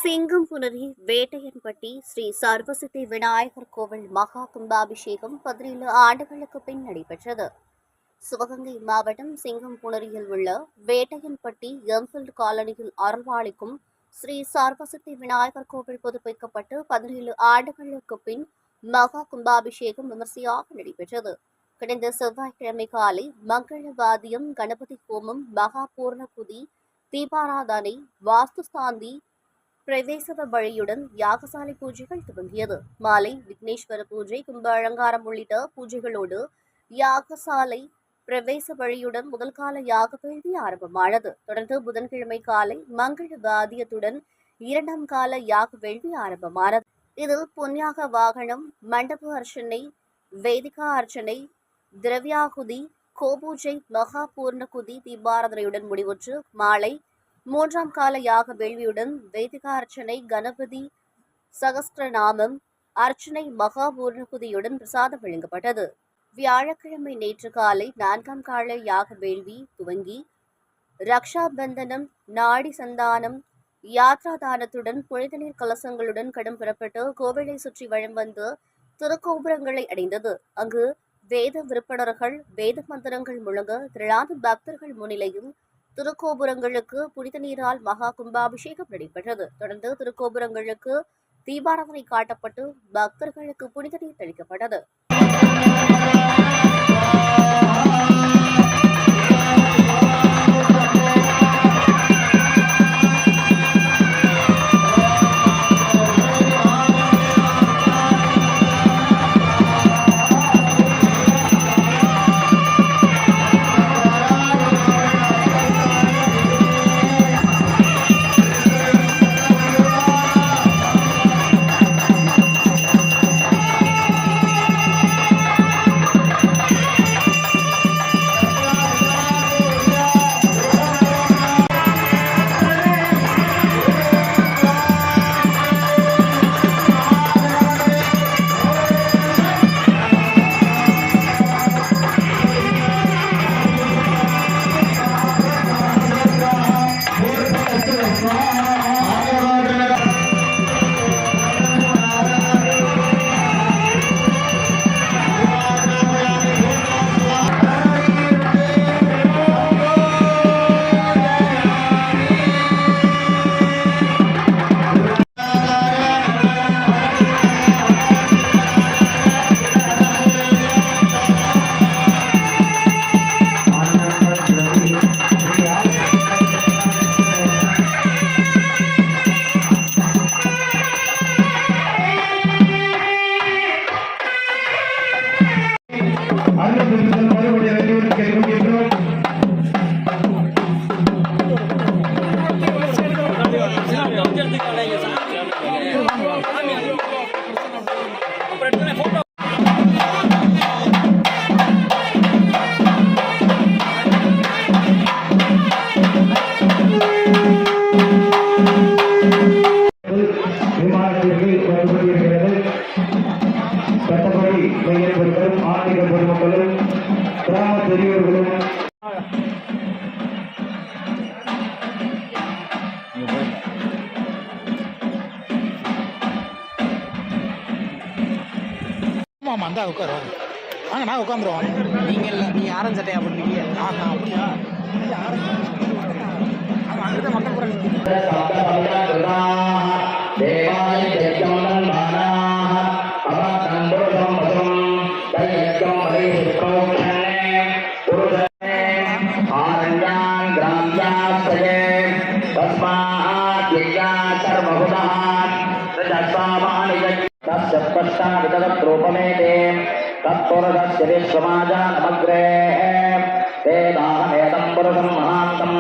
சிங்கம்புணரி வேட்டையன்பட்டி ஸ்ரீ சர்வசித்தி விநாயகர் கோவில் மகா கும்பாபிஷேகம் 17 ஆண்டுகளுக்கு பின் நடைபெற்றது. சிவகங்கை மாவட்டம் சிங்கம்புணரியில் உள்ள வேட்டையன்பட்டி என்ஃபீல்டு காலனியில் அருள்பாலிக்கும் ஸ்ரீ சர்வசித்தி விநாயகர் கோவில் புதுப்பிக்கப்பட்டு 17 ஆண்டுகளுக்கு பின் மகா கும்பாபிஷேகம் விமர்சையாக நடைபெற்றது. கடந்த செவ்வாய்க்கிழமை காலை மங்கள வாத்தியம், கணபதி ஹோமம், மகா பூர்ணகுதி, தீபாராதனை, வாஸ்துசாந்தி, பிரவேச வழியுடன் யாகசாலை பூஜைகள் துவங்கியது. மாலை விக்னேஸ்வர பூஜை, கும்ப அலங்காரம் உள்ளிட்ட பூஜைகளோடு யாகசாலை பிரவேச வழியுடன் முதல் கால யாக வேள்வி ஆரம்பமானது. தொடர்ந்து புதன்கிழமை காலை மங்கள வாத்தியத்துடன் இரண்டாம் கால யாக வேள்வி ஆரம்பமானது. இதில் புண்ணியாக வாகனம், மண்டப அர்ச்சனை, வேதிகா அர்ச்சனை, திரவியாகுதி, கோபூஜை, மகா பூர்ணகுதி, தீபாராதனையுடன் முடிவுற்று மாலை மூன்றாம் கால யாக வேள்வியுடன் வேதிகா அர்ச்சனை, கணபதி சகஸ்திரநாமம் அர்ச்சனை, மகா பூர்ணகுதியுடன் பிரசாதம் வழங்கப்பட்டது. வியாழக்கிழமை நேற்று காலை நான்காம் கால யாக வேள்வி துவங்கி ரக்ஷாபந்தனம், நாடி சந்தானம், யாத்ராதானத்துடன் புனித நீர் கலசங்களுடன் கடம் பெறப்பட்டு கோவிலை சுற்றி வலம் வந்து திருக்கோபுரங்களை அடைந்தது. அங்கு வேத விற்பனர்கள் வேத மந்திரங்கள் முழங்க திரளான பக்தர்கள் முன்னிலையில் திருக்கோபுரங்களுக்கு புனித நீரால் மகா கும்பாபிஷேகம் நடைபெற்றது. தொடர்ந்து திருக்கோபுரங்களுக்கு தீபாராதனை காட்டப்பட்டு பக்தர்களுக்கு புனித நீர் தெளிக்கப்பட்டது. ஆன்மீக பொதுமக்களும் கிராம பெரியவர்களும் அந்த உட்காருவாங்க. வாங்க, நான் உட்காந்துருவோம். நீங்க இல்லை, நீ ஆரஞ்சு சட்டையா பண்ணுவீங்க. அப்படியா? அங்கே மக்கள் கூட रूपमेते तत्पुरुषस्य विश्वमाजानमग्रे तेनाहमेतं पुरुषं महान्तम्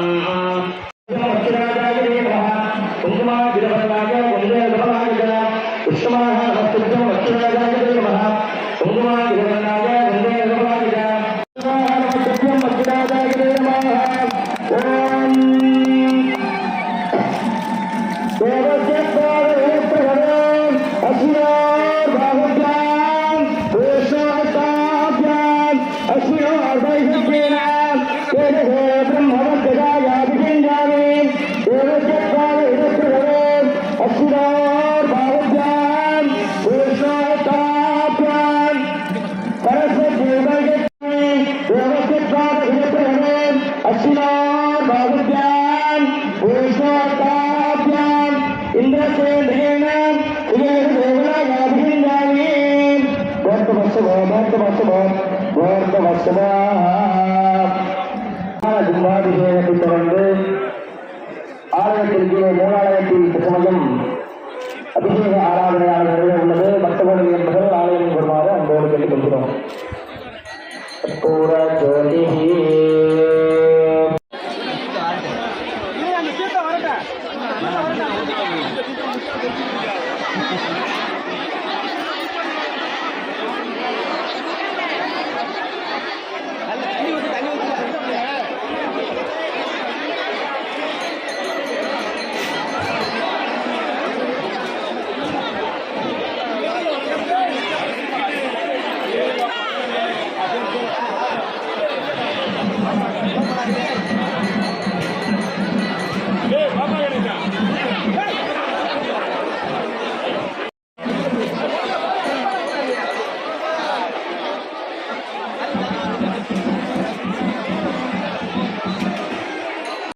கும்பாபிஷேகத்தை தொடர்ந்து ஆலயத்திற்கு மூலாலயத்தில் சமயம் அபிஷேக ஆராதனையாளர்கள் உள்ளது. பக்தர்கள் என்பவர்கள் ஆலயம் வருமாறு அன்போடு கேட்டுக் கொள்கிறோம். அந்த